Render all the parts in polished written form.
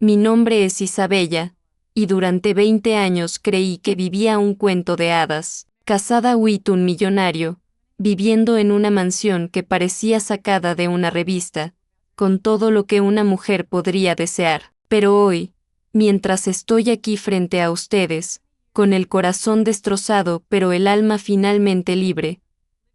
Mi nombre es Isabella, y durante 20 años creí que vivía un cuento de hadas, casada with un millonario, viviendo en una mansión que parecía sacada de una revista, con todo lo que una mujer podría desear. Pero hoy, mientras estoy aquí frente a ustedes, con el corazón destrozado pero el alma finalmente libre,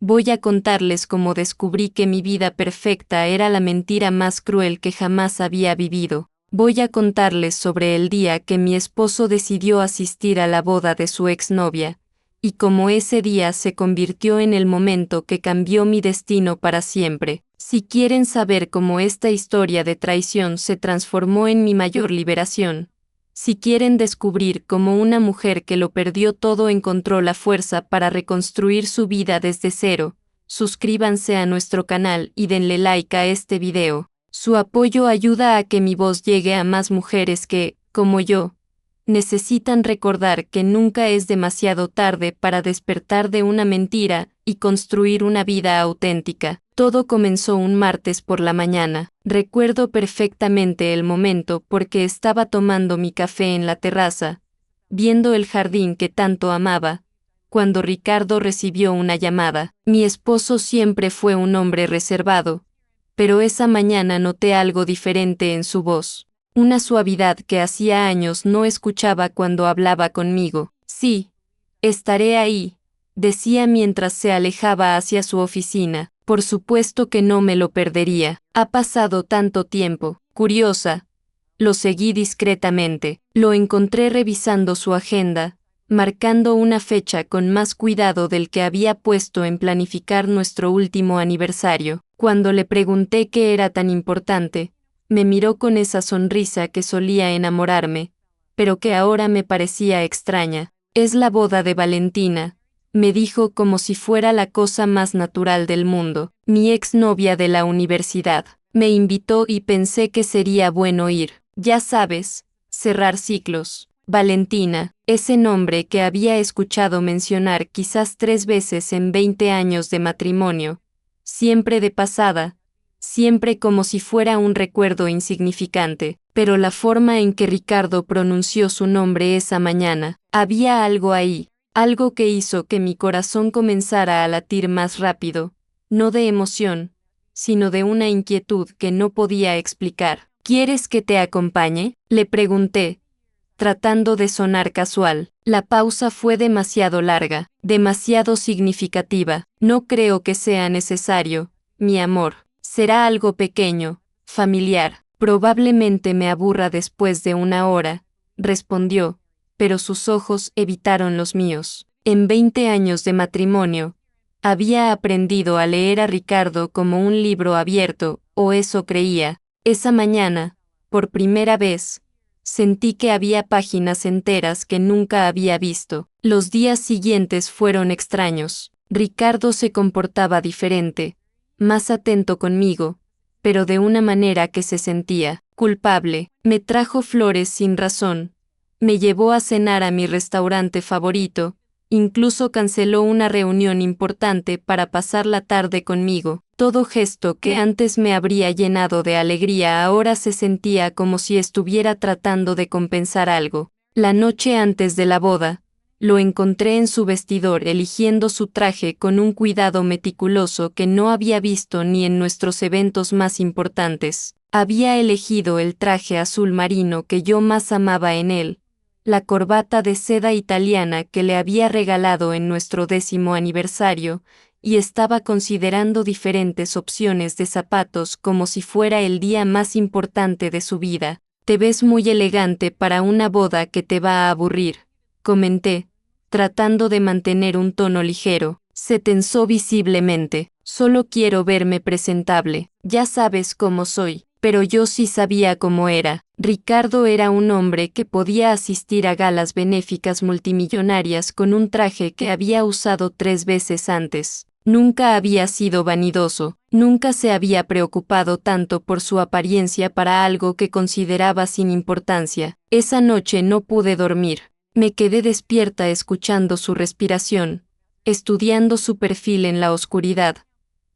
voy a contarles cómo descubrí que mi vida perfecta era la mentira más cruel que jamás había vivido. Voy a contarles sobre el día que mi esposo decidió asistir a la boda de su exnovia, y cómo ese día se convirtió en el momento que cambió mi destino para siempre. Si quieren saber cómo esta historia de traición se transformó en mi mayor liberación, si quieren descubrir cómo una mujer que lo perdió todo encontró la fuerza para reconstruir su vida desde cero, suscríbanse a nuestro canal y denle like a este video. Su apoyo ayuda a que mi voz llegue a más mujeres que, como yo, necesitan recordar que nunca es demasiado tarde para despertar de una mentira y construir una vida auténtica. Todo comenzó un martes por la mañana. Recuerdo perfectamente el momento porque estaba tomando mi café en la terraza, viendo el jardín que tanto amaba, cuando Ricardo recibió una llamada. Mi esposo siempre fue un hombre reservado, pero esa mañana noté algo diferente en su voz, una suavidad que hacía años no escuchaba cuando hablaba conmigo. Sí, estaré ahí, decía mientras se alejaba hacia su oficina. Por supuesto que no me lo perdería. Ha pasado tanto tiempo. Curiosa. Lo seguí discretamente. Lo encontré revisando su agenda, marcando una fecha con más cuidado del que había puesto en planificar nuestro último aniversario. Cuando le pregunté qué era tan importante, me miró con esa sonrisa que solía enamorarme, pero que ahora me parecía extraña. Es la boda de Valentina, me dijo como si fuera la cosa más natural del mundo. Mi exnovia de la universidad me invitó y pensé que sería bueno ir. Ya sabes, cerrar ciclos. Valentina, ese nombre que había escuchado mencionar quizás 3 veces en 20 años de matrimonio, siempre de pasada, siempre como si fuera un recuerdo insignificante, pero la forma en que Ricardo pronunció su nombre esa mañana, había algo ahí. Algo que hizo que mi corazón comenzara a latir más rápido, no de emoción, sino de una inquietud que no podía explicar. ¿Quieres que te acompañe?, le pregunté, tratando de sonar casual. La pausa fue demasiado larga, demasiado significativa. No creo que sea necesario, mi amor. Será algo pequeño, familiar. Probablemente me aburra después de una hora, respondió, pero sus ojos evitaron los míos. En 20 años de matrimonio, había aprendido a leer a Ricardo como un libro abierto, o eso creía. Esa mañana, por primera vez, sentí que había páginas enteras que nunca había visto. Los días siguientes fueron extraños. Ricardo se comportaba diferente, más atento conmigo, pero de una manera que se sentía culpable. Me trajo flores sin razón, me llevó a cenar a mi restaurante favorito, incluso canceló una reunión importante para pasar la tarde conmigo. Todo gesto que antes me habría llenado de alegría ahora se sentía como si estuviera tratando de compensar algo. La noche antes de la boda, lo encontré en su vestidor eligiendo su traje con un cuidado meticuloso que no había visto ni en nuestros eventos más importantes. Había elegido el traje azul marino que yo más amaba en él, la corbata de seda italiana que le había regalado en nuestro 10º aniversario, y estaba considerando diferentes opciones de zapatos como si fuera el día más importante de su vida. Te ves muy elegante para una boda que te va a aburrir, comenté, tratando de mantener un tono ligero. Se tensó visiblemente. Solo quiero verme presentable. Ya sabes cómo soy. Pero yo sí sabía cómo era. Ricardo era un hombre que podía asistir a galas benéficas multimillonarias con un traje que había usado 3 veces antes. Nunca había sido vanidoso, nunca se había preocupado tanto por su apariencia para algo que consideraba sin importancia. Esa noche no pude dormir. Me quedé despierta escuchando su respiración, estudiando su perfil en la oscuridad,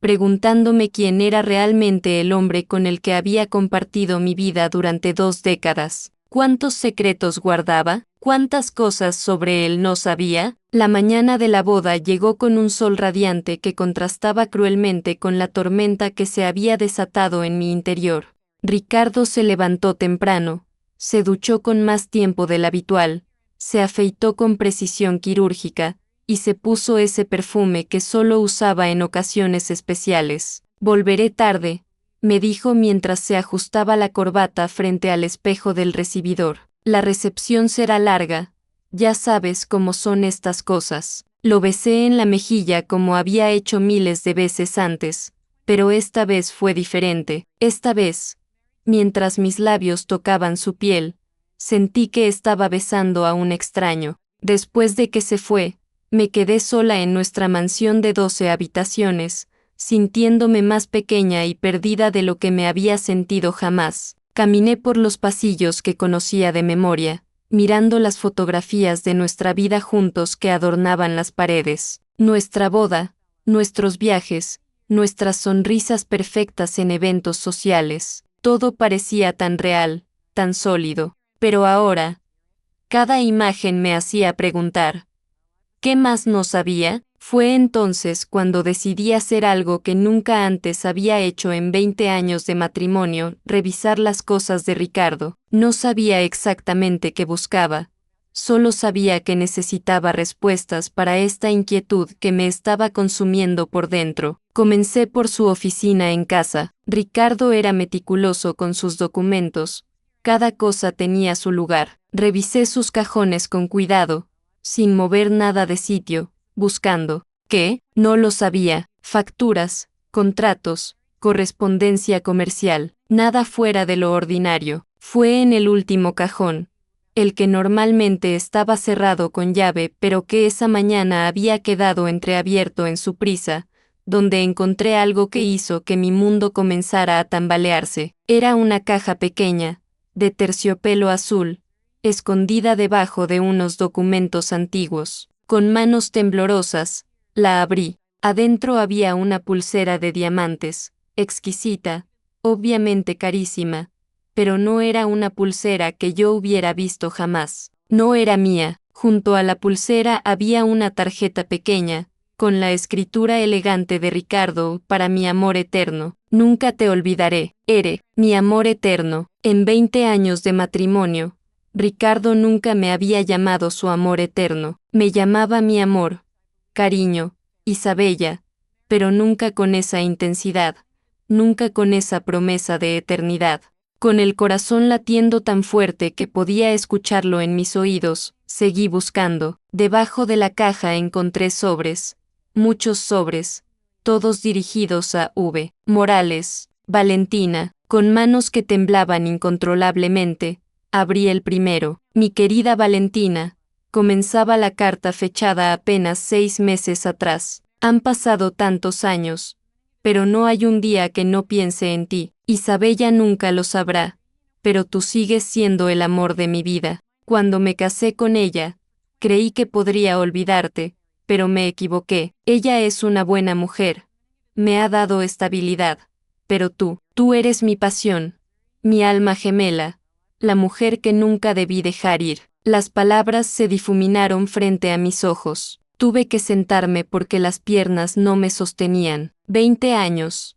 preguntándome quién era realmente el hombre con el que había compartido mi vida durante 2 décadas. ¿Cuántos secretos guardaba? ¿Cuántas cosas sobre él no sabía? La mañana de la boda llegó con un sol radiante que contrastaba cruelmente con la tormenta que se había desatado en mi interior. Ricardo se levantó temprano, se duchó con más tiempo del habitual, se afeitó con precisión quirúrgica, y se puso ese perfume que solo usaba en ocasiones especiales. Volveré tarde, me dijo mientras se ajustaba la corbata frente al espejo del recibidor. La recepción será larga, ya sabes cómo son estas cosas. Lo besé en la mejilla como había hecho miles de veces antes, pero esta vez fue diferente. Esta vez, mientras mis labios tocaban su piel, sentí que estaba besando a un extraño. Después de que se fue, me quedé sola en nuestra mansión de 12 habitaciones, sintiéndome más pequeña y perdida de lo que me había sentido jamás. Caminé por los pasillos que conocía de memoria, mirando las fotografías de nuestra vida juntos que adornaban las paredes. Nuestra boda, nuestros viajes, nuestras sonrisas perfectas en eventos sociales. Todo parecía tan real, tan sólido. Pero ahora, cada imagen me hacía preguntar, ¿qué más no sabía? Fue entonces cuando decidí hacer algo que nunca antes había hecho en 20 años de matrimonio, revisar las cosas de Ricardo. No sabía exactamente qué buscaba, solo sabía que necesitaba respuestas para esta inquietud que me estaba consumiendo por dentro. Comencé por su oficina en casa. Ricardo era meticuloso con sus documentos, cada cosa tenía su lugar. Revisé sus cajones con cuidado, sin mover nada de sitio, buscando, ¿qué? No lo sabía, facturas, contratos, correspondencia comercial, nada fuera de lo ordinario. Fue en el último cajón, el que normalmente estaba cerrado con llave pero que esa mañana había quedado entreabierto en su prisa, donde encontré algo que hizo que mi mundo comenzara a tambalearse. Era una caja pequeña, de terciopelo azul, escondida debajo de unos documentos antiguos. Con manos temblorosas, la abrí. Adentro había una pulsera de diamantes, exquisita, obviamente carísima, pero no era una pulsera que yo hubiera visto jamás. No era mía. Junto a la pulsera había una tarjeta pequeña, con la escritura elegante de Ricardo, para mi amor eterno. Nunca te olvidaré, Ere, mi amor eterno. En 20 años de matrimonio, Ricardo nunca me había llamado su amor eterno. Me llamaba mi amor, cariño, Isabella, pero nunca con esa intensidad, nunca con esa promesa de eternidad. Con el corazón latiendo tan fuerte que podía escucharlo en mis oídos, seguí buscando. Debajo de la caja encontré sobres, muchos sobres, todos dirigidos a V. Morales, Valentina. Con manos que temblaban incontrolablemente, abrí el primero. Mi querida Valentina, comenzaba la carta fechada apenas 6 meses atrás. Han pasado tantos años, pero no hay un día que no piense en ti. Isabella nunca lo sabrá, pero tú sigues siendo el amor de mi vida. Cuando me casé con ella, creí que podría olvidarte, pero me equivoqué. Ella es una buena mujer, me ha dado estabilidad, pero tú eres mi pasión, mi alma gemela, la mujer que nunca debí dejar ir. Las palabras se difuminaron frente a mis ojos. Tuve que sentarme porque las piernas no me sostenían. 20 años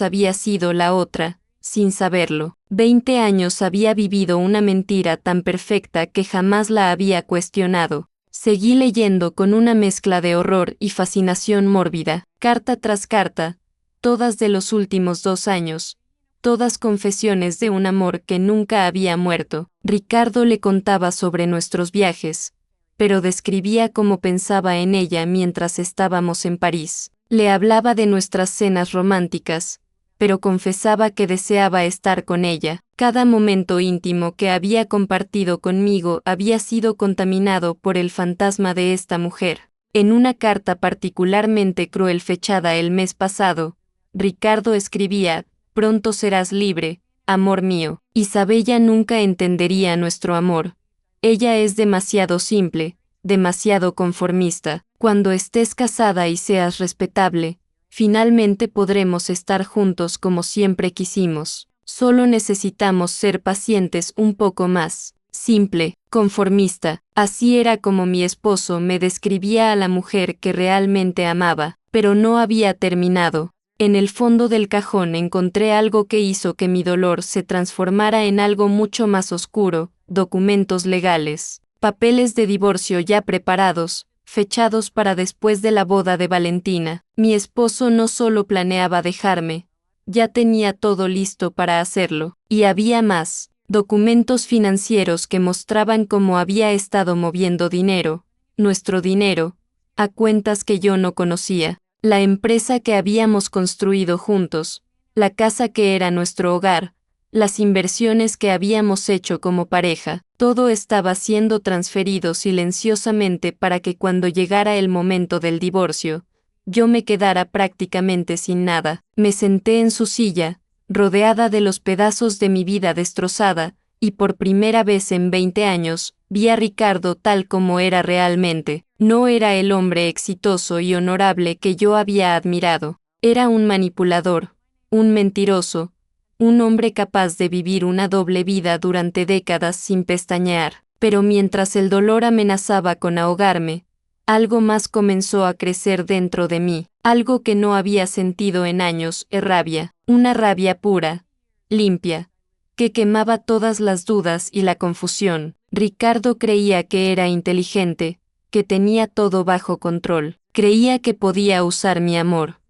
había sido la otra, sin saberlo. 20 años había vivido una mentira tan perfecta que jamás la había cuestionado. Seguí leyendo con una mezcla de horror y fascinación mórbida, carta tras carta, todas de los últimos 2 años, todas confesiones de un amor que nunca había muerto. Ricardo le contaba sobre nuestros viajes, pero describía cómo pensaba en ella mientras estábamos en París. Le hablaba de nuestras cenas románticas, pero confesaba que deseaba estar con ella. Cada momento íntimo que había compartido conmigo había sido contaminado por el fantasma de esta mujer. En una carta particularmente cruel fechada el mes pasado, Ricardo escribía: «Pronto serás libre, amor mío». Isabella nunca entendería nuestro amor. Ella es demasiado simple, demasiado conformista. Cuando estés casada y seas respetable, Finalmente podremos estar juntos como siempre quisimos. Solo necesitamos ser pacientes un poco más. Simple, conformista. Así era como mi esposo me describía a la mujer que realmente amaba, pero no había terminado. En el fondo del cajón encontré algo que hizo que mi dolor se transformara en algo mucho más oscuro: documentos legales, papeles de divorcio ya preparados, fechados para después de la boda de Valentina. Mi esposo no solo planeaba dejarme, ya tenía todo listo para hacerlo, y había más: documentos financieros que mostraban cómo había estado moviendo dinero, nuestro dinero, a cuentas que yo no conocía. La empresa que habíamos construido juntos, la casa que era nuestro hogar, las inversiones que habíamos hecho como pareja, todo estaba siendo transferido silenciosamente para que cuando llegara el momento del divorcio, yo me quedara prácticamente sin nada. Me senté en su silla, rodeada de los pedazos de mi vida destrozada, y por primera vez en 20 años, vi a Ricardo tal como era realmente. No era el hombre exitoso y honorable que yo había admirado. Era un manipulador, un mentiroso, un hombre capaz de vivir una doble vida durante décadas sin pestañear. Pero mientras el dolor amenazaba con ahogarme, algo más comenzó a crecer dentro de mí, algo que no había sentido en años: rabia, una rabia pura, limpia, que quemaba todas las dudas y la confusión. Ricardo creía que era inteligente, que tenía todo bajo control. Creía que podía usar mi amor,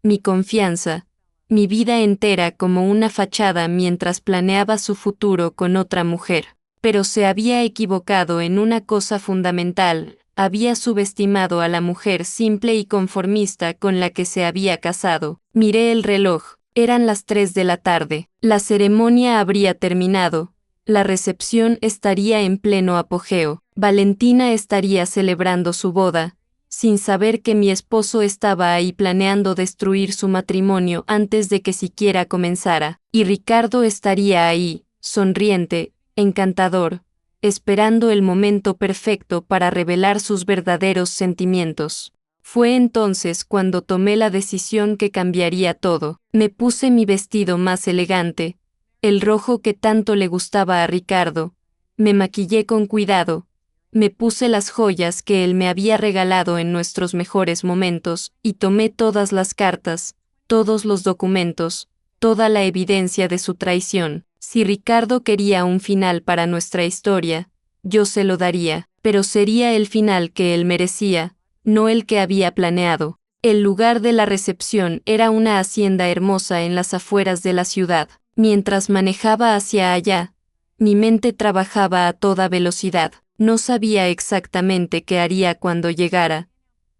mi confianza, mi vida entera como una fachada mientras planeaba su futuro con otra mujer. Pero se había equivocado en una cosa fundamental: había subestimado a la mujer simple y conformista con la que se había casado. Miré el reloj. Eran las 3 de la tarde. La ceremonia habría terminado. La recepción estaría en pleno apogeo. Valentina estaría celebrando su boda, sin saber que mi esposo estaba ahí planeando destruir su matrimonio antes de que siquiera comenzara. Y Ricardo estaría ahí, sonriente, encantador, esperando el momento perfecto para revelar sus verdaderos sentimientos. Fue entonces cuando tomé la decisión que cambiaría todo. Me puse mi vestido más elegante, el rojo que tanto le gustaba a Ricardo. Me maquillé con cuidado. Me puse las joyas que él me había regalado en nuestros mejores momentos, y tomé todas las cartas, todos los documentos, toda la evidencia de su traición. Si Ricardo quería un final para nuestra historia, yo se lo daría, pero sería el final que él merecía, no el que había planeado. El lugar de la recepción era una hacienda hermosa en las afueras de la ciudad. Mientras manejaba hacia allá, mi mente trabajaba a toda velocidad. No sabía exactamente qué haría cuando llegara,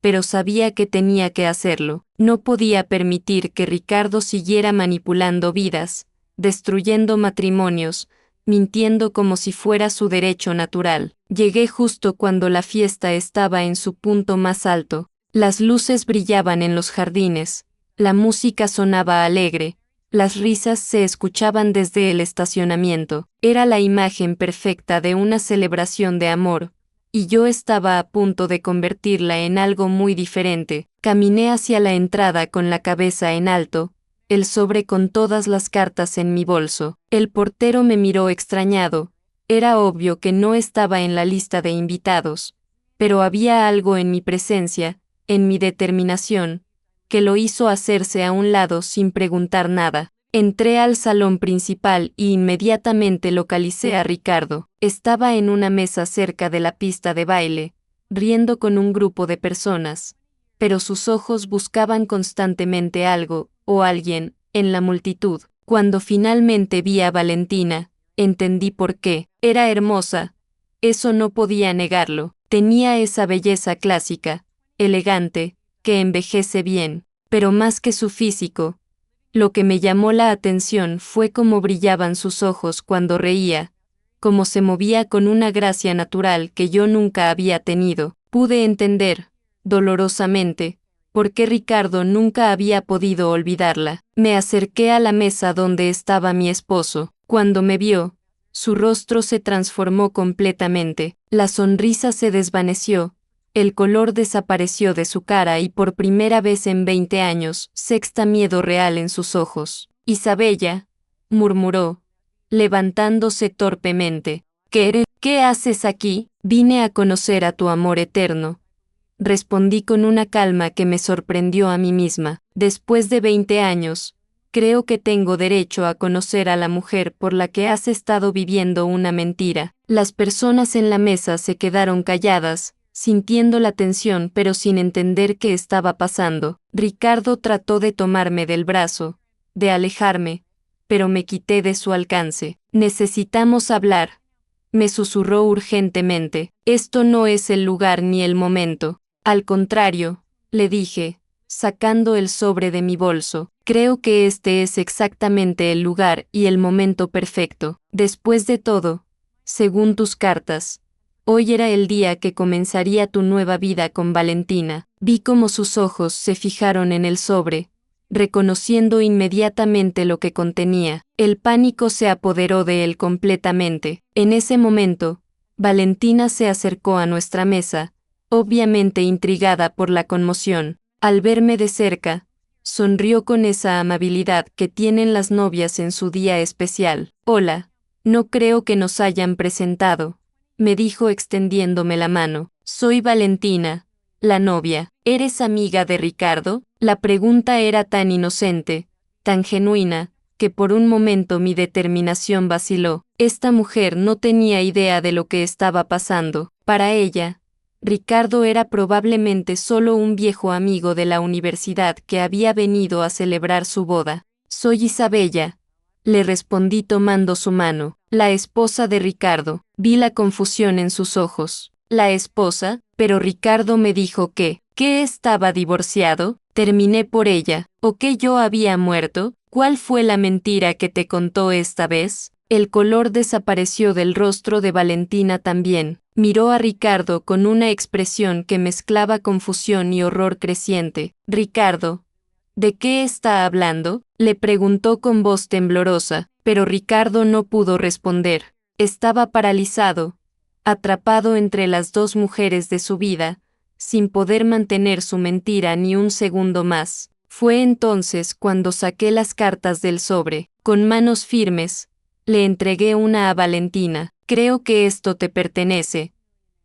pero sabía que tenía que hacerlo. No podía permitir que Ricardo siguiera manipulando vidas, destruyendo matrimonios, mintiendo como si fuera su derecho natural. Llegué justo cuando la fiesta estaba en su punto más alto. Las luces brillaban en los jardines, la música sonaba alegre, las risas se escuchaban desde el estacionamiento. Era la imagen perfecta de una celebración de amor, y yo estaba a punto de convertirla en algo muy diferente. Caminé hacia la entrada con la cabeza en alto, el sobre con todas las cartas en mi bolso. El portero me miró extrañado. Era obvio que no estaba en la lista de invitados, pero había algo en mi presencia, en mi determinación, que lo hizo hacerse a un lado sin preguntar nada. Entré al salón principal y inmediatamente localicé a Ricardo. Estaba en una mesa cerca de la pista de baile, riendo con un grupo de personas, pero sus ojos buscaban constantemente algo, o alguien, en la multitud. Cuando finalmente vi a Valentina, entendí por qué. Era hermosa. Eso no podía negarlo. Tenía esa belleza clásica, elegante, que envejece bien, pero más que su físico, lo que me llamó la atención fue cómo brillaban sus ojos cuando reía, cómo se movía con una gracia natural que yo nunca había tenido. Pude entender, dolorosamente, por qué Ricardo nunca había podido olvidarla. Me acerqué a la mesa donde estaba mi esposo. Cuando me vio, su rostro se transformó completamente, la sonrisa se desvaneció, El color desapareció de su cara y por primera vez en 20 años, sexta miedo real en sus ojos. Isabella, murmuró, levantándose torpemente. ¿Qué haces aquí? Vine a conocer a tu amor eterno. Respondí con una calma que me sorprendió a mí misma. Después de 20 años, creo que tengo derecho a conocer a la mujer por la que has estado viviendo una mentira. Las personas en la mesa se quedaron calladas, sintiendo la tensión pero sin entender qué estaba pasando. Ricardo trató de tomarme del brazo, de alejarme, pero me quité de su alcance. Necesitamos hablar, me susurró urgentemente. Esto no es el lugar ni el momento. Al contrario, le dije, sacando el sobre de mi bolso, creo que este es exactamente el lugar y el momento perfecto. Después de todo, según tus cartas, hoy era el día que comenzaría tu nueva vida con Valentina. Vi cómo sus ojos se fijaron en el sobre, reconociendo inmediatamente lo que contenía. El pánico se apoderó de él completamente. En ese momento, Valentina se acercó a nuestra mesa, obviamente intrigada por la conmoción. Al verme de cerca, sonrió con esa amabilidad que tienen las novias en su día especial. Hola, no creo que nos hayan presentado, me dijo extendiéndome la mano. Soy Valentina, la novia. ¿Eres amiga de Ricardo? La pregunta era tan inocente, tan genuina, que por un momento mi determinación vaciló. Esta mujer no tenía idea de lo que estaba pasando. Para ella, Ricardo era probablemente solo un viejo amigo de la universidad que había venido a celebrar su boda. Soy Isabella, le respondí tomando su mano, la esposa de Ricardo. Vi la confusión en sus ojos. La esposa, pero Ricardo me dijo que estaba divorciado. Terminé por ella, o que yo había muerto. ¿Cuál fue la mentira que te contó esta vez? El color desapareció del rostro de Valentina también. Miró a Ricardo con una expresión que mezclaba confusión y horror creciente. Ricardo, ¿de qué está hablando?, le preguntó con voz temblorosa, pero Ricardo no pudo responder. Estaba paralizado, atrapado entre las dos mujeres de su vida, sin poder mantener su mentira ni un segundo más. Fue entonces cuando saqué las cartas del sobre. Con manos firmes, le entregué una a Valentina. Creo que esto te pertenece,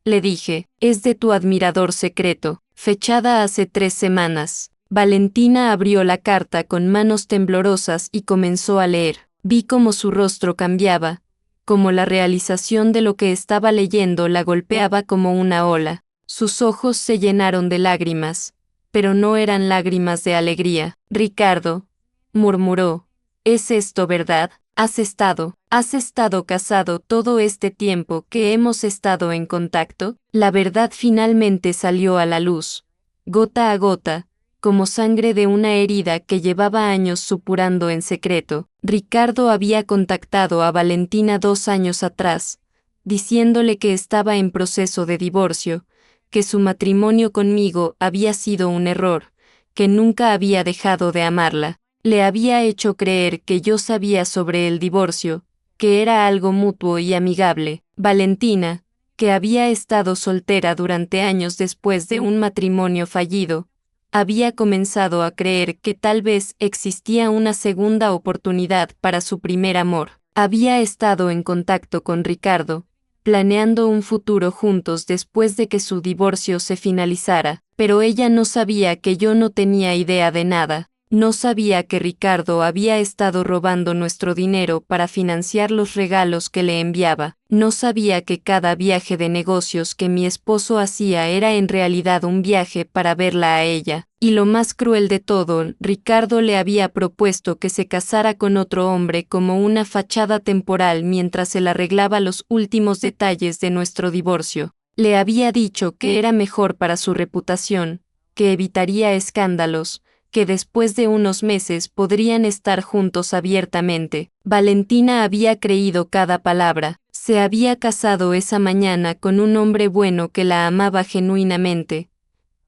le dije. Es de tu admirador secreto, fechada hace 3 semanas. Valentina abrió la carta con manos temblorosas y comenzó a leer. Vi cómo su rostro cambiaba, como la realización de lo que estaba leyendo la golpeaba como una ola. Sus ojos se llenaron de lágrimas, pero no eran lágrimas de alegría. Ricardo, murmuró, ¿es esto verdad? Has estado casado todo este tiempo que hemos estado en contacto. La verdad finalmente salió a la luz, gota a gota, como sangre de una herida que llevaba años supurando en secreto. Ricardo había contactado a Valentina 2 años atrás, diciéndole que estaba en proceso de divorcio, que su matrimonio conmigo había sido un error, que nunca había dejado de amarla. Le había hecho creer que yo sabía sobre el divorcio, que era algo mutuo y amigable. Valentina, que había estado soltera durante años después de un matrimonio fallido, había comenzado a creer que tal vez existía una segunda oportunidad para su primer amor. Había estado en contacto con Ricardo, planeando un futuro juntos después de que su divorcio se finalizara, pero ella no sabía que yo no tenía idea de nada. No sabía que Ricardo había estado robando nuestro dinero para financiar los regalos que le enviaba. No sabía que cada viaje de negocios que mi esposo hacía era en realidad un viaje para verla a ella. Y lo más cruel de todo, Ricardo le había propuesto que se casara con otro hombre como una fachada temporal mientras él arreglaba los últimos detalles de nuestro divorcio. Le había dicho que era mejor para su reputación, que evitaría escándalos, que después de unos meses podrían estar juntos abiertamente. Valentina había creído cada palabra. Se había casado esa mañana con un hombre bueno que la amaba genuinamente,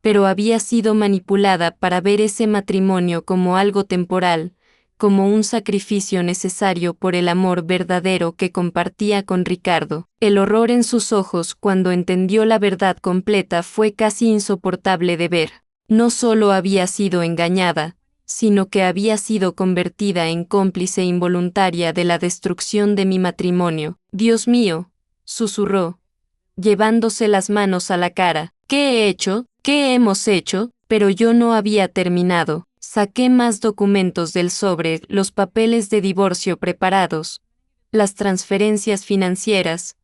pero había sido manipulada para ver ese matrimonio como algo temporal, como un sacrificio necesario por el amor verdadero que compartía con Ricardo. El horror en sus ojos cuando entendió la verdad completa fue casi insoportable de ver. No solo había sido engañada, sino que había sido convertida en cómplice involuntaria de la destrucción de mi matrimonio. Dios mío, susurró, llevándose las manos a la cara. ¿Qué he hecho? ¿Qué hemos hecho? Pero yo no había terminado. Saqué más documentos del sobre, los papeles de divorcio preparados, las transferencias financieras,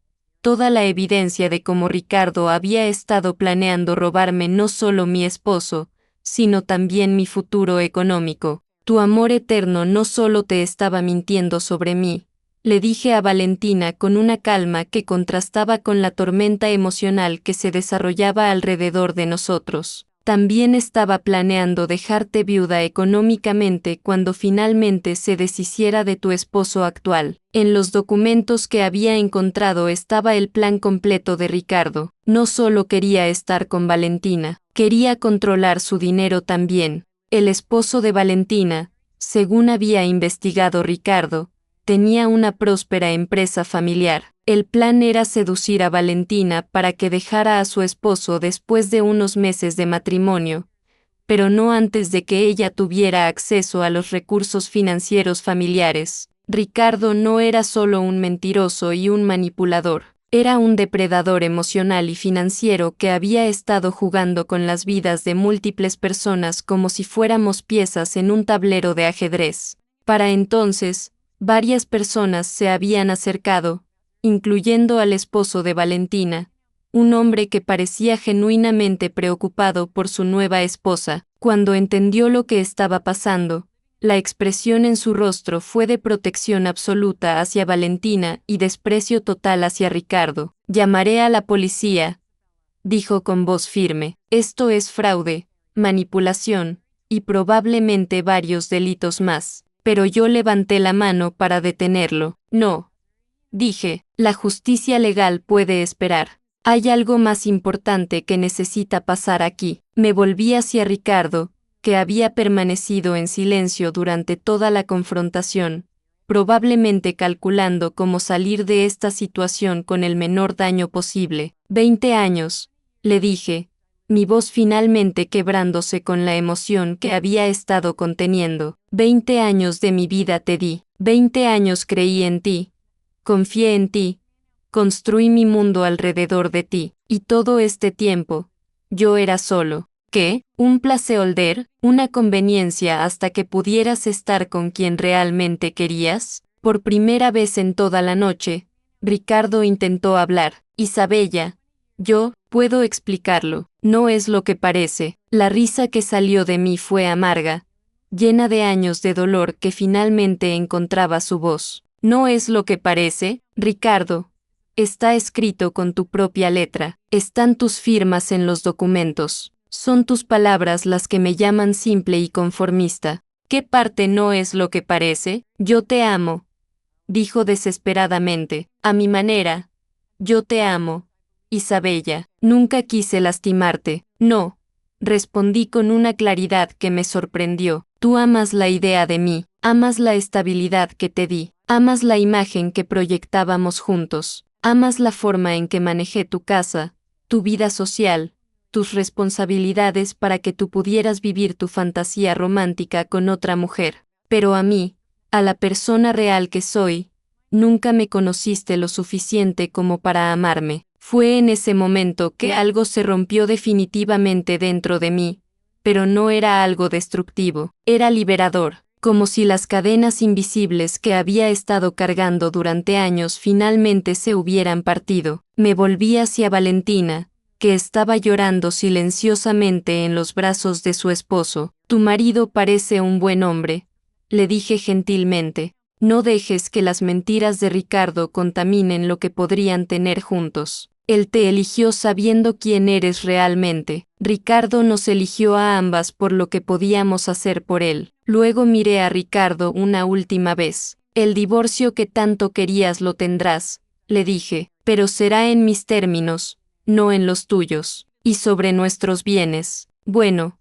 toda la evidencia de cómo Ricardo había estado planeando robarme no solo mi esposo, sino también mi futuro económico. Tu amor eterno no solo te estaba mintiendo sobre mí, le dije a Valentina con una calma que contrastaba con la tormenta emocional que se desarrollaba alrededor de nosotros. También estaba planeando dejarte viuda económicamente cuando finalmente se deshiciera de tu esposo actual. En los documentos que había encontrado estaba el plan completo de Ricardo. No solo quería estar con Valentina, quería controlar su dinero también. El esposo de Valentina, según había investigado Ricardo, tenía una próspera empresa familiar. El plan era seducir a Valentina para que dejara a su esposo después de unos meses de matrimonio, pero no antes de que ella tuviera acceso a los recursos financieros familiares. Ricardo no era solo un mentiroso y un manipulador, era un depredador emocional y financiero que había estado jugando con las vidas de múltiples personas como si fuéramos piezas en un tablero de ajedrez. Para entonces, varias personas se habían acercado, incluyendo al esposo de Valentina, un hombre que parecía genuinamente preocupado por su nueva esposa. Cuando entendió lo que estaba pasando, la expresión en su rostro fue de protección absoluta hacia Valentina y desprecio total hacia Ricardo. Llamaré a la policía, dijo con voz firme. Esto es fraude, manipulación, y probablemente varios delitos más. Pero yo levanté la mano para detenerlo. No, dije, la justicia legal puede esperar. Hay algo más importante que necesita pasar aquí. Me volví hacia Ricardo, que había permanecido en silencio durante toda la confrontación, probablemente calculando cómo salir de esta situación con el menor daño posible. 20 años, le dije, mi voz finalmente quebrándose con la emoción que había estado conteniendo. 20 años de mi vida te di. 20 años creí en ti. Confié en ti, construí mi mundo alrededor de ti, y todo este tiempo, yo era solo. ¿Qué? ¿Un placeholder? ¿Una conveniencia hasta que pudieras estar con quien realmente querías? Por primera vez en toda la noche, Ricardo intentó hablar. Isabella, yo, puedo explicarlo, no es lo que parece. La risa que salió de mí fue amarga, llena de años de dolor que finalmente encontraba su voz. No es lo que parece, Ricardo. Está escrito con tu propia letra. Están tus firmas en los documentos. Son tus palabras las que me llaman simple y conformista. ¿Qué parte no es lo que parece? Yo te amo, dijo desesperadamente. A mi manera. Yo te amo, Isabella. Nunca quise lastimarte. No, respondí con una claridad que me sorprendió. Tú amas la idea de mí, amas la estabilidad que te di. Amas la imagen que proyectábamos juntos. Amas la forma en que manejé tu casa, tu vida social, tus responsabilidades para que tú pudieras vivir tu fantasía romántica con otra mujer. Pero a mí, a la persona real que soy, nunca me conociste lo suficiente como para amarme. Fue en ese momento que algo se rompió definitivamente dentro de mí, pero no era algo destructivo, era liberador. Como si las cadenas invisibles que había estado cargando durante años finalmente se hubieran partido. Me volví hacia Valentina, que estaba llorando silenciosamente en los brazos de su esposo. Tu marido parece un buen hombre, le dije gentilmente. No dejes que las mentiras de Ricardo contaminen lo que podrían tener juntos. Él te eligió sabiendo quién eres realmente. Ricardo nos eligió a ambas por lo que podíamos hacer por él. Luego miré a Ricardo una última vez. El divorcio que tanto querías lo tendrás, le dije, pero será en mis términos, no en los tuyos. Y sobre nuestros bienes. Bueno,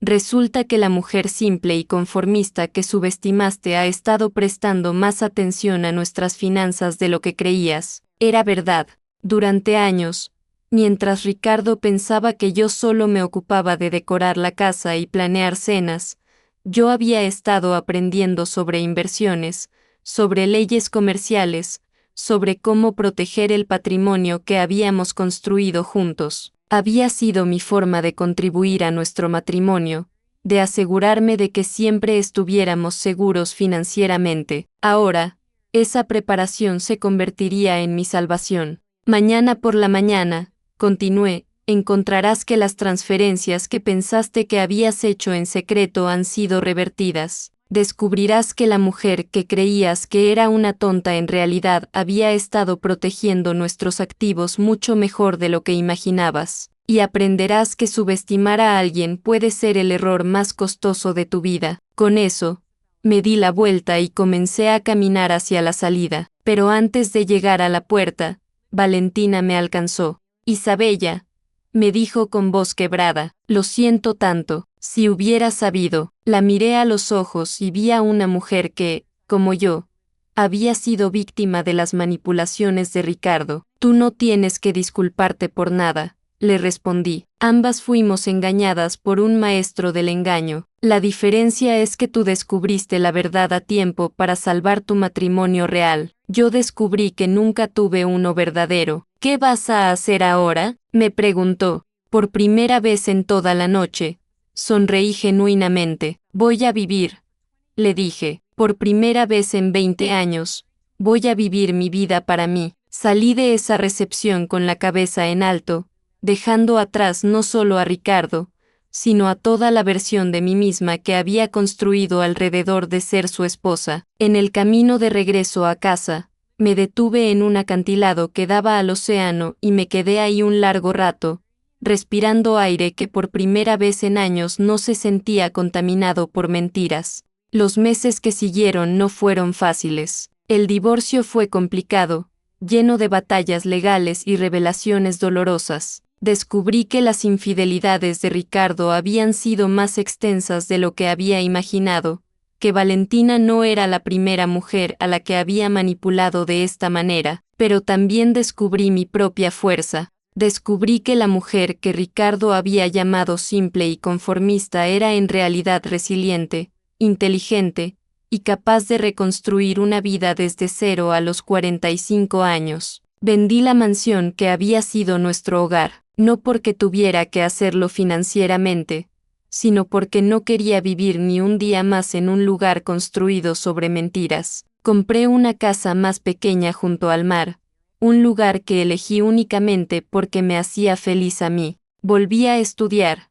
Resulta que la mujer simple y conformista que subestimaste ha estado prestando más atención a nuestras finanzas de lo que creías. Era verdad. Durante años, mientras Ricardo pensaba que yo solo me ocupaba de decorar la casa y planear cenas, yo había estado aprendiendo sobre inversiones, sobre leyes comerciales, sobre cómo proteger el patrimonio que habíamos construido juntos. Había sido mi forma de contribuir a nuestro matrimonio, de asegurarme de que siempre estuviéramos seguros financieramente. Ahora, esa preparación se convertiría en mi salvación. Mañana por la mañana, continué, encontrarás que las transferencias que pensaste que habías hecho en secreto han sido revertidas. Descubrirás que la mujer que creías que era una tonta en realidad había estado protegiendo nuestros activos mucho mejor de lo que imaginabas. Y aprenderás que subestimar a alguien puede ser el error más costoso de tu vida. Con eso, me di la vuelta y comencé a caminar hacia la salida. Pero antes de llegar a la puerta, Valentina me alcanzó. Isabella, me dijo con voz quebrada, lo siento tanto. Si hubiera sabido. La miré a los ojos y vi a una mujer que, como yo, había sido víctima de las manipulaciones de Ricardo. Tú no tienes que disculparte por nada, le respondí. Ambas fuimos engañadas por un maestro del engaño. La diferencia es que tú descubriste la verdad a tiempo para salvar tu matrimonio real. Yo descubrí que nunca tuve uno verdadero. ¿Qué vas a hacer ahora?, me preguntó. Por primera vez en toda la noche, sonreí genuinamente. Voy a vivir, le dije. Por primera vez en 20 años, voy a vivir mi vida para mí. Salí de esa recepción con la cabeza en alto, dejando atrás no solo a Ricardo, sino a toda la versión de mí misma que había construido alrededor de ser su esposa. En el camino de regreso a casa, me detuve en un acantilado que daba al océano y me quedé ahí un largo rato, respirando aire que por primera vez en años no se sentía contaminado por mentiras. Los meses que siguieron no fueron fáciles. El divorcio fue complicado, lleno de batallas legales y revelaciones dolorosas. Descubrí que las infidelidades de Ricardo habían sido más extensas de lo que había imaginado, que Valentina no era la primera mujer a la que había manipulado de esta manera, pero también descubrí mi propia fuerza. Descubrí que la mujer que Ricardo había llamado simple y conformista era en realidad resiliente, inteligente, y capaz de reconstruir una vida desde cero a los 45 años. Vendí la mansión que había sido nuestro hogar, no porque tuviera que hacerlo financieramente, sino porque no quería vivir ni un día más en un lugar construido sobre mentiras. Compré una casa más pequeña junto al mar, un lugar que elegí únicamente porque me hacía feliz a mí. Volví a estudiar,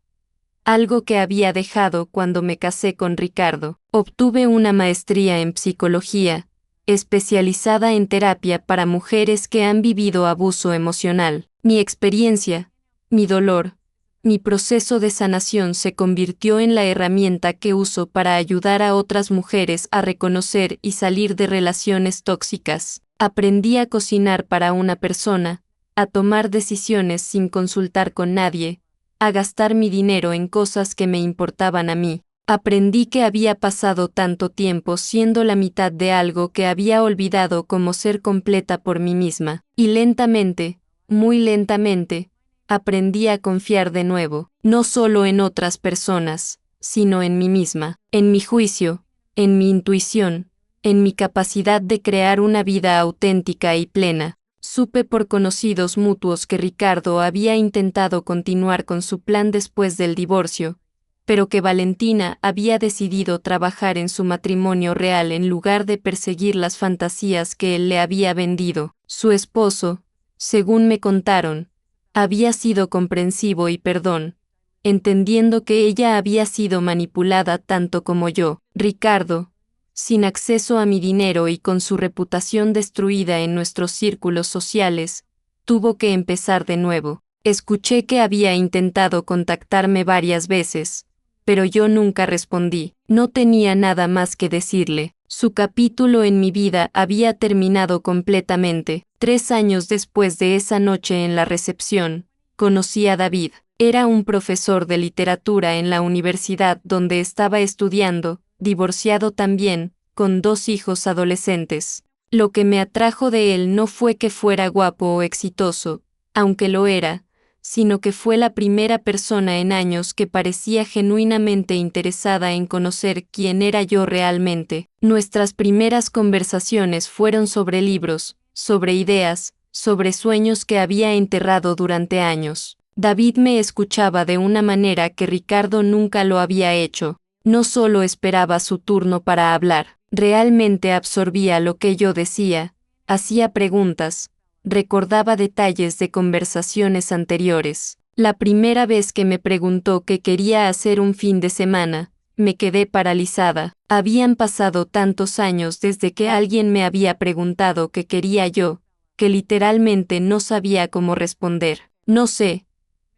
algo que había dejado cuando me casé con Ricardo. Obtuve una maestría en psicología, especializada en terapia para mujeres que han vivido abuso emocional. Mi experiencia, mi dolor, mi proceso de sanación se convirtió en la herramienta que uso para ayudar a otras mujeres a reconocer y salir de relaciones tóxicas. Aprendí a cocinar para una persona, a tomar decisiones sin consultar con nadie, a gastar mi dinero en cosas que me importaban a mí. Aprendí que había pasado tanto tiempo siendo la mitad de algo que había olvidado como ser completa por mí misma. Y lentamente, muy lentamente, aprendí a confiar de nuevo, no solo en otras personas, sino en mí misma, en mi juicio, en mi intuición, en mi capacidad de crear una vida auténtica y plena. Supe por conocidos mutuos que Ricardo había intentado continuar con su plan después del divorcio, pero que Valentina había decidido trabajar en su matrimonio real en lugar de perseguir las fantasías que él le había vendido. Su esposo, según me contaron, había sido comprensivo y perdón, entendiendo que ella había sido manipulada tanto como yo. Ricardo, sin acceso a mi dinero y con su reputación destruida en nuestros círculos sociales, tuvo que empezar de nuevo. Escuché que había intentado contactarme varias veces, pero yo nunca respondí. No tenía nada más que decirle. Su capítulo en mi vida había terminado completamente. 3 años después de esa noche en la recepción, conocí a David. Era un profesor de literatura en la universidad donde estaba estudiando, divorciado también, con 2 hijos adolescentes. Lo que me atrajo de él no fue que fuera guapo o exitoso, aunque lo era, sino que fue la primera persona en años que parecía genuinamente interesada en conocer quién era yo realmente. Nuestras primeras conversaciones fueron sobre libros, sobre ideas, sobre sueños que había enterrado durante años. David me escuchaba de una manera que Ricardo nunca lo había hecho. No solo esperaba su turno para hablar, realmente absorbía lo que yo decía, hacía preguntas, recordaba detalles de conversaciones anteriores. La primera vez que me preguntó qué quería hacer un fin de semana, me quedé paralizada. Habían pasado tantos años desde que alguien me había preguntado qué quería yo, que literalmente no sabía cómo responder. No sé,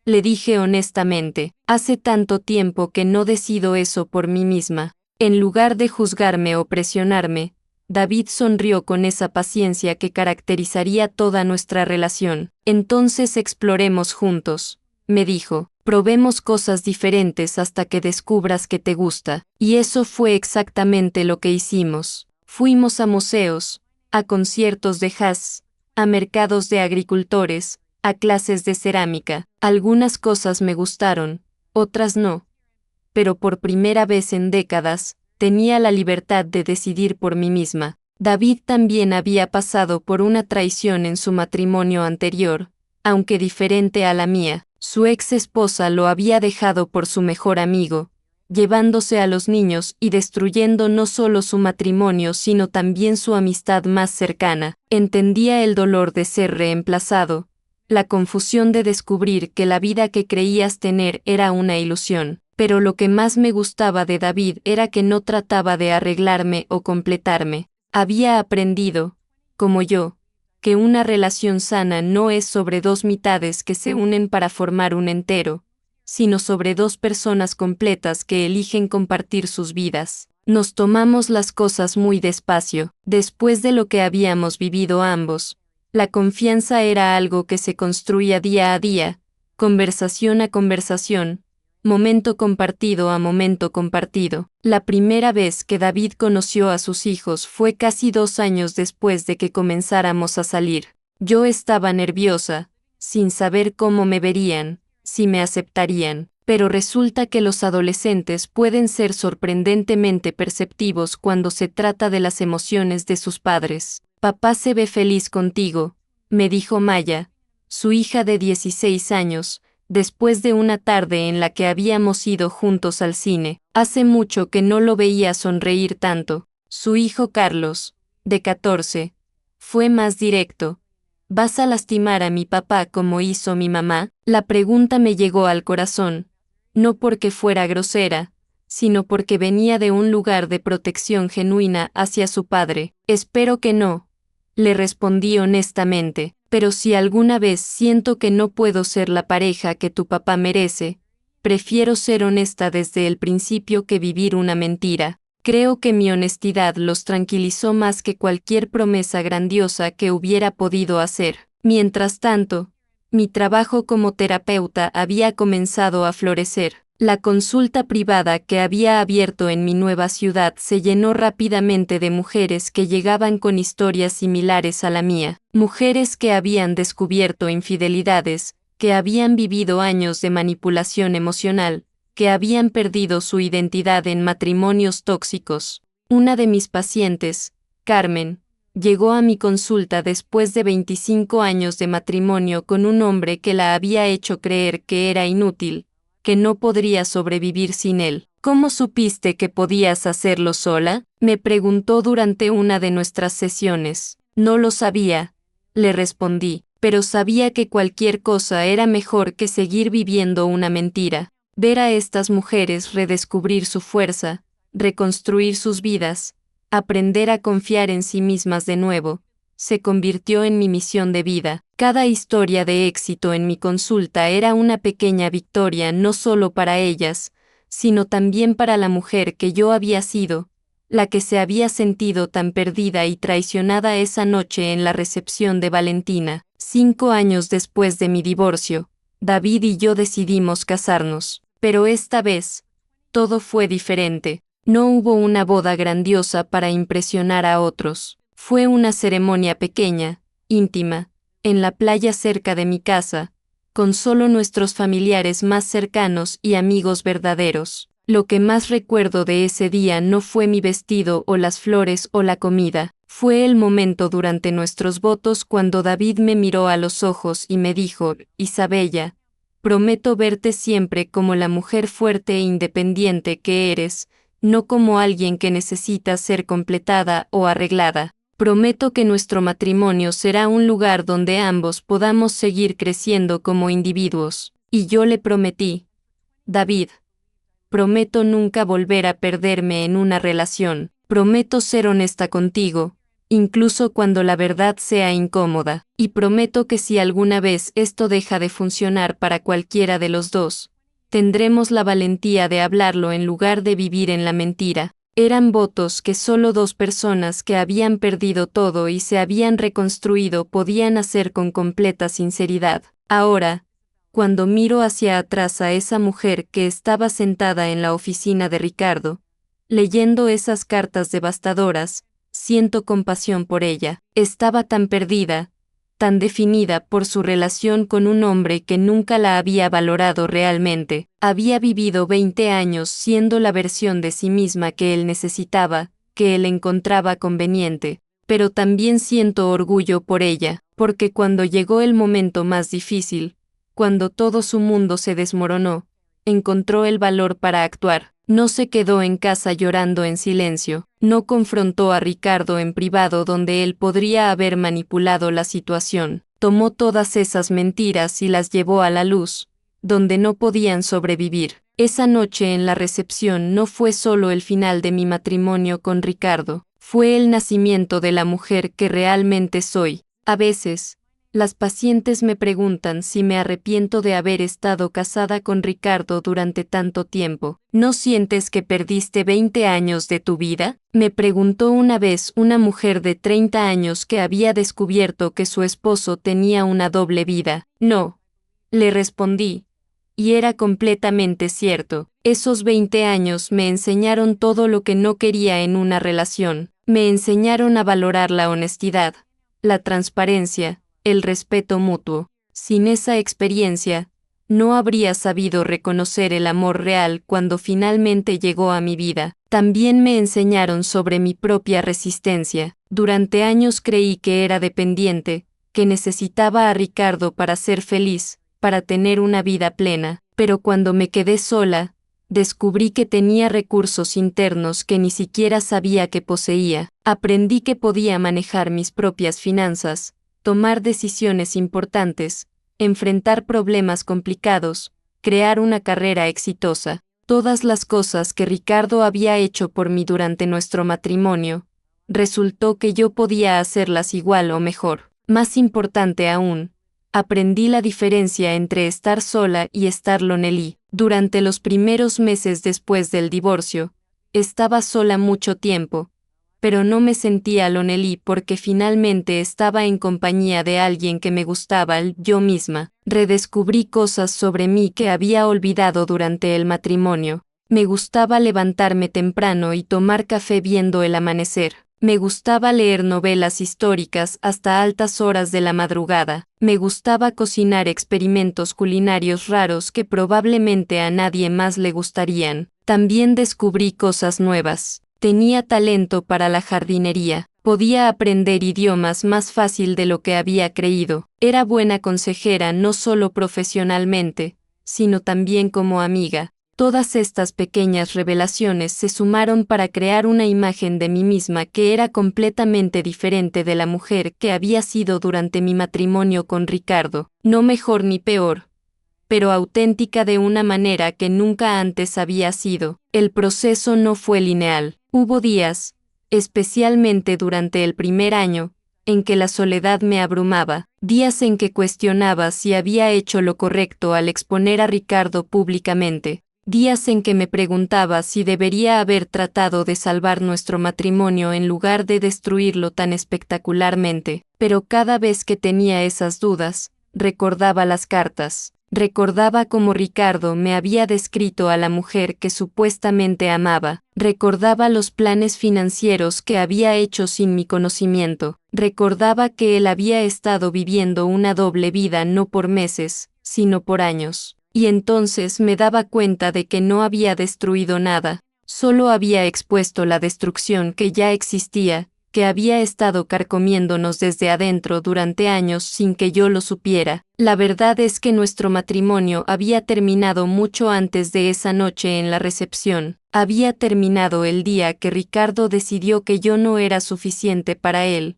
le dije honestamente, hace tanto tiempo que no decido eso por mí misma. En lugar de juzgarme o presionarme, David sonrió con esa paciencia que caracterizaría toda nuestra relación. Entonces exploremos juntos, me dijo. Probemos cosas diferentes hasta que descubras que te gusta. Y eso fue exactamente lo que hicimos. Fuimos a museos, a conciertos de jazz, a mercados de agricultores, a clases de cerámica. Algunas cosas me gustaron, otras no. Pero por primera vez en décadas, tenía la libertad de decidir por mí misma. David también había pasado por una traición en su matrimonio anterior, aunque diferente a la mía. Su ex esposa lo había dejado por su mejor amigo, llevándose a los niños y destruyendo no solo su matrimonio sino también su amistad más cercana. Entendía el dolor de ser reemplazado, la confusión de descubrir que la vida que creías tener era una ilusión. Pero lo que más me gustaba de David era que no trataba de arreglarme o completarme. Había aprendido, como yo, que una relación sana no es sobre 2 mitades que se unen para formar un entero, sino sobre 2 personas completas que eligen compartir sus vidas. Nos tomamos las cosas muy despacio. Después de lo que habíamos vivido ambos, la confianza era algo que se construía día a día, conversación a conversación, momento compartido a momento compartido. La primera vez que David conoció a sus hijos fue casi 2 años después de que comenzáramos a salir. Yo estaba nerviosa, sin saber cómo me verían, si me aceptarían. Pero resulta que los adolescentes pueden ser sorprendentemente perceptivos cuando se trata de las emociones de sus padres. Papá se ve feliz contigo, me dijo Maya, su hija de 16 años, después de una tarde en la que habíamos ido juntos al cine. Hace mucho que no lo veía sonreír tanto. Su hijo Carlos, de 14, fue más directo. ¿Vas a lastimar a mi papá como hizo mi mamá? La pregunta me llegó al corazón, no porque fuera grosera, sino porque venía de un lugar de protección genuina hacia su padre. Espero que no, le respondí honestamente. Pero si alguna vez siento que no puedo ser la pareja que tu papá merece, prefiero ser honesta desde el principio que vivir una mentira. Creo que mi honestidad los tranquilizó más que cualquier promesa grandiosa que hubiera podido hacer. Mientras tanto, mi trabajo como terapeuta había comenzado a florecer. La consulta privada que había abierto en mi nueva ciudad se llenó rápidamente de mujeres que llegaban con historias similares a la mía, mujeres que habían descubierto infidelidades, que habían vivido años de manipulación emocional, que habían perdido su identidad en matrimonios tóxicos. Una de mis pacientes, Carmen, llegó a mi consulta después de 25 años de matrimonio con un hombre que la había hecho creer que era inútil, que no podría sobrevivir sin él. ¿Cómo supiste que podías hacerlo sola?, me preguntó durante una de nuestras sesiones. No lo sabía, le respondí, pero sabía que cualquier cosa era mejor que seguir viviendo una mentira. Ver a estas mujeres redescubrir su fuerza, reconstruir sus vidas, aprender a confiar en sí mismas de nuevo, se convirtió en mi misión de vida. Cada historia de éxito en mi consulta era una pequeña victoria no solo para ellas, sino también para la mujer que yo había sido, la que se había sentido tan perdida y traicionada esa noche en la recepción de Valentina. 5 años después de mi divorcio, David y yo decidimos casarnos. Pero esta vez, todo fue diferente. No hubo una boda grandiosa para impresionar a otros. Fue una ceremonia pequeña, íntima, en la playa cerca de mi casa, con solo nuestros familiares más cercanos y amigos verdaderos. Lo que más recuerdo de ese día no fue mi vestido o las flores o la comida, fue el momento durante nuestros votos cuando David me miró a los ojos y me dijo: Isabella, prometo verte siempre como la mujer fuerte e independiente que eres, no como alguien que necesita ser completada o arreglada. Prometo que nuestro matrimonio será un lugar donde ambos podamos seguir creciendo como individuos. Y yo le prometí: David, prometo nunca volver a perderme en una relación. Prometo ser honesta contigo, incluso cuando la verdad sea incómoda. Y prometo que si alguna vez esto deja de funcionar para cualquiera de los dos, tendremos la valentía de hablarlo en lugar de vivir en la mentira. Eran votos que solo dos personas que habían perdido todo y se habían reconstruido podían hacer con completa sinceridad. Ahora, cuando miro hacia atrás a esa mujer que estaba sentada en la oficina de Ricardo, leyendo esas cartas devastadoras, siento compasión por ella. Estaba tan perdida, tan definida por su relación con un hombre que nunca la había valorado realmente. Había vivido 20 años siendo la versión de sí misma que él necesitaba, que él encontraba conveniente. Pero también siento orgullo por ella, porque cuando llegó el momento más difícil, cuando todo su mundo se desmoronó, encontró el valor para actuar. No se quedó en casa llorando en silencio, no confrontó a Ricardo en privado donde él podría haber manipulado la situación. Tomó todas esas mentiras y las llevó a la luz, donde no podían sobrevivir. Esa noche en la recepción no fue solo el final de mi matrimonio con Ricardo, fue el nacimiento de la mujer que realmente soy. A veces, las pacientes me preguntan si me arrepiento de haber estado casada con Ricardo durante tanto tiempo. ¿No sientes que perdiste 20 años de tu vida?, me preguntó una vez una mujer de 30 años que había descubierto que su esposo tenía una doble vida. No, le respondí. Y era completamente cierto. Esos 20 años me enseñaron todo lo que no quería en una relación. Me enseñaron a valorar la honestidad, la transparencia, el respeto mutuo. Sin esa experiencia, no habría sabido reconocer el amor real cuando finalmente llegó a mi vida. También me enseñaron sobre mi propia resistencia. Durante años creí que era dependiente, que necesitaba a Ricardo para ser feliz, para tener una vida plena. Pero cuando me quedé sola, descubrí que tenía recursos internos que ni siquiera sabía que poseía. Aprendí que podía manejar mis propias finanzas, tomar decisiones importantes, enfrentar problemas complicados, crear una carrera exitosa. Todas las cosas que Ricardo había hecho por mí durante nuestro matrimonio, resultó que yo podía hacerlas igual o mejor. Más importante aún, aprendí la diferencia entre estar sola y estar lonely. Durante los primeros meses después del divorcio, estaba sola mucho tiempo, pero no me sentía lonely porque finalmente estaba en compañía de alguien que me gustaba, yo misma. Redescubrí cosas sobre mí que había olvidado durante el matrimonio. Me gustaba levantarme temprano y tomar café viendo el amanecer. Me gustaba leer novelas históricas hasta altas horas de la madrugada. Me gustaba cocinar experimentos culinarios raros que probablemente a nadie más le gustarían. También descubrí cosas nuevas. Tenía talento para la jardinería. Podía aprender idiomas más fácil de lo que había creído. Era buena consejera no solo profesionalmente, sino también como amiga. Todas estas pequeñas revelaciones se sumaron para crear una imagen de mí misma que era completamente diferente de la mujer que había sido durante mi matrimonio con Ricardo. No mejor ni peor, pero auténtica de una manera que nunca antes había sido. El proceso no fue lineal. Hubo días, especialmente durante el primer año, en que la soledad me abrumaba, días en que cuestionaba si había hecho lo correcto al exponer a Ricardo públicamente, días en que me preguntaba si debería haber tratado de salvar nuestro matrimonio en lugar de destruirlo tan espectacularmente. Pero cada vez que tenía esas dudas, recordaba las cartas. Recordaba cómo Ricardo me había descrito a la mujer que supuestamente amaba. Recordaba los planes financieros que había hecho sin mi conocimiento. Recordaba que él había estado viviendo una doble vida no por meses, sino por años. Y entonces me daba cuenta de que no había destruido nada, solo había expuesto la destrucción que ya existía, que había estado carcomiéndonos desde adentro durante años sin que yo lo supiera. La verdad es que nuestro matrimonio había terminado mucho antes de esa noche en la recepción. Había terminado el día que Ricardo decidió que yo no era suficiente para él,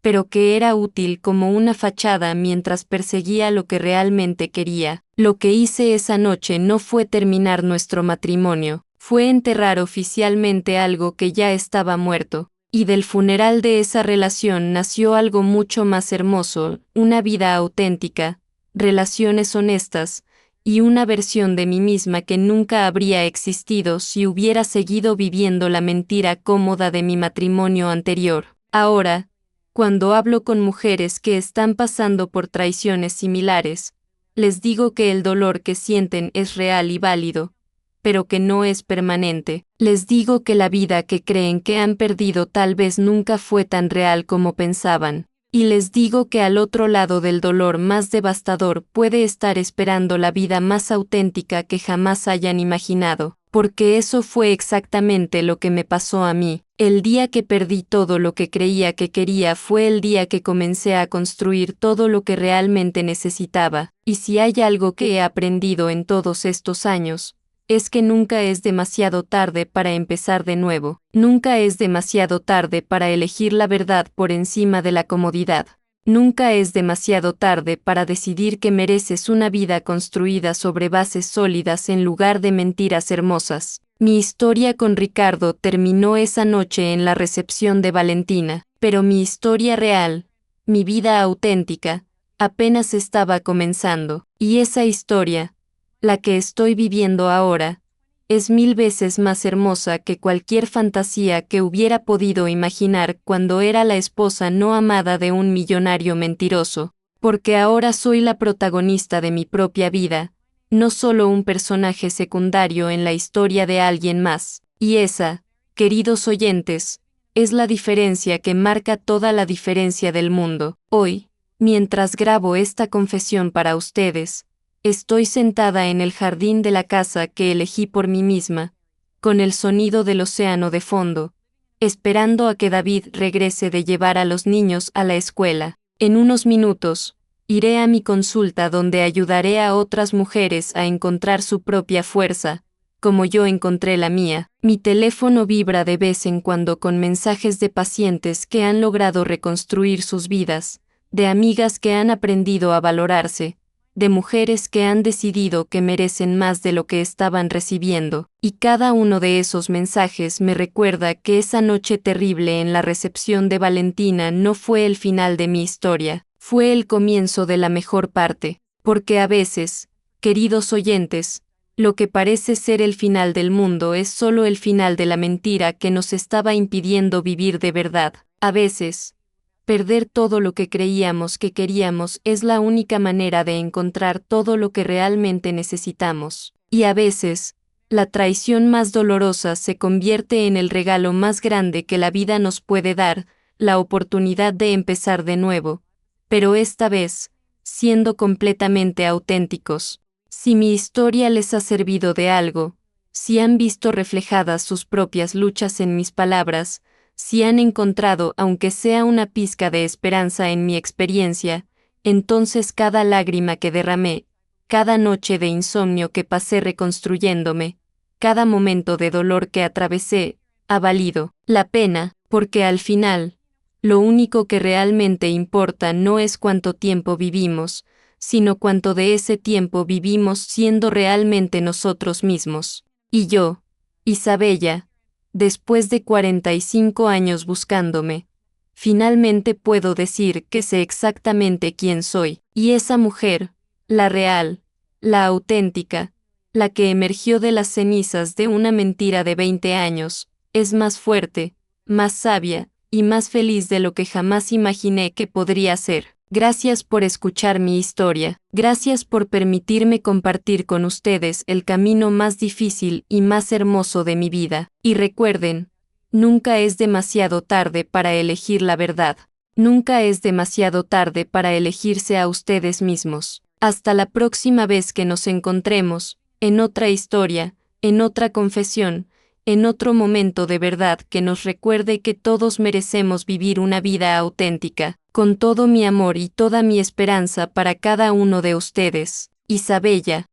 pero que era útil como una fachada mientras perseguía lo que realmente quería. Lo que hice esa noche no fue terminar nuestro matrimonio, fue enterrar oficialmente algo que ya estaba muerto. Y del funeral de esa relación nació algo mucho más hermoso, una vida auténtica, relaciones honestas, y una versión de mí misma que nunca habría existido si hubiera seguido viviendo la mentira cómoda de mi matrimonio anterior. Ahora, cuando hablo con mujeres que están pasando por traiciones similares, les digo que el dolor que sienten es real y válido, pero que no es permanente. Les digo que la vida que creen que han perdido tal vez nunca fue tan real como pensaban. Y les digo que al otro lado del dolor más devastador puede estar esperando la vida más auténtica que jamás hayan imaginado, porque eso fue exactamente lo que me pasó a mí. El día que perdí todo lo que creía que quería fue el día que comencé a construir todo lo que realmente necesitaba. Y si hay algo que he aprendido en todos estos años, es que nunca es demasiado tarde para empezar de nuevo. Nunca es demasiado tarde para elegir la verdad por encima de la comodidad. Nunca es demasiado tarde para decidir que mereces una vida construida sobre bases sólidas en lugar de mentiras hermosas. Mi historia con Ricardo terminó esa noche en la recepción de Valentina, pero mi historia real, mi vida auténtica, apenas estaba comenzando. Y esa historia, la que estoy viviendo ahora, es 1000 veces más hermosa que cualquier fantasía que hubiera podido imaginar cuando era la esposa no amada de un millonario mentiroso, porque ahora soy la protagonista de mi propia vida, no solo un personaje secundario en la historia de alguien más. Y esa, queridos oyentes, es la diferencia que marca toda la diferencia del mundo. Hoy, mientras grabo esta confesión para ustedes, estoy sentada en el jardín de la casa que elegí por mí misma, con el sonido del océano de fondo, esperando a que David regrese de llevar a los niños a la escuela. En unos minutos, iré a mi consulta donde ayudaré a otras mujeres a encontrar su propia fuerza, como yo encontré la mía. Mi teléfono vibra de vez en cuando con mensajes de pacientes que han logrado reconstruir sus vidas, de amigas que han aprendido a valorarse, de mujeres que han decidido que merecen más de lo que estaban recibiendo, y cada uno de esos mensajes me recuerda que esa noche terrible en la recepción de Valentina no fue el final de mi historia, fue el comienzo de la mejor parte, porque a veces, queridos oyentes, lo que parece ser el final del mundo es solo el final de la mentira que nos estaba impidiendo vivir de verdad. A veces, perder todo lo que creíamos que queríamos es la única manera de encontrar todo lo que realmente necesitamos. Y a veces, la traición más dolorosa se convierte en el regalo más grande que la vida nos puede dar, la oportunidad de empezar de nuevo. Pero esta vez, siendo completamente auténticos. Si mi historia les ha servido de algo, si han visto reflejadas sus propias luchas en mis palabras, si han encontrado aunque sea una pizca de esperanza en mi experiencia, entonces cada lágrima que derramé, cada noche de insomnio que pasé reconstruyéndome, cada momento de dolor que atravesé, ha valido la pena, porque al final, lo único que realmente importa no es cuánto tiempo vivimos, sino cuánto de ese tiempo vivimos siendo realmente nosotros mismos. Y yo, Isabella, después de 45 años buscándome, finalmente puedo decir que sé exactamente quién soy. Y esa mujer, la real, la auténtica, la que emergió de las cenizas de una mentira de 20 años, es más fuerte, más sabia y más feliz de lo que jamás imaginé que podría ser. Gracias por escuchar mi historia. Gracias por permitirme compartir con ustedes el camino más difícil y más hermoso de mi vida. Y recuerden, nunca es demasiado tarde para elegir la verdad. Nunca es demasiado tarde para elegirse a ustedes mismos. Hasta la próxima vez que nos encontremos, en otra historia, en otra confesión, en otro momento de verdad que nos recuerde que todos merecemos vivir una vida auténtica, con todo mi amor y toda mi esperanza para cada uno de ustedes. Isabella.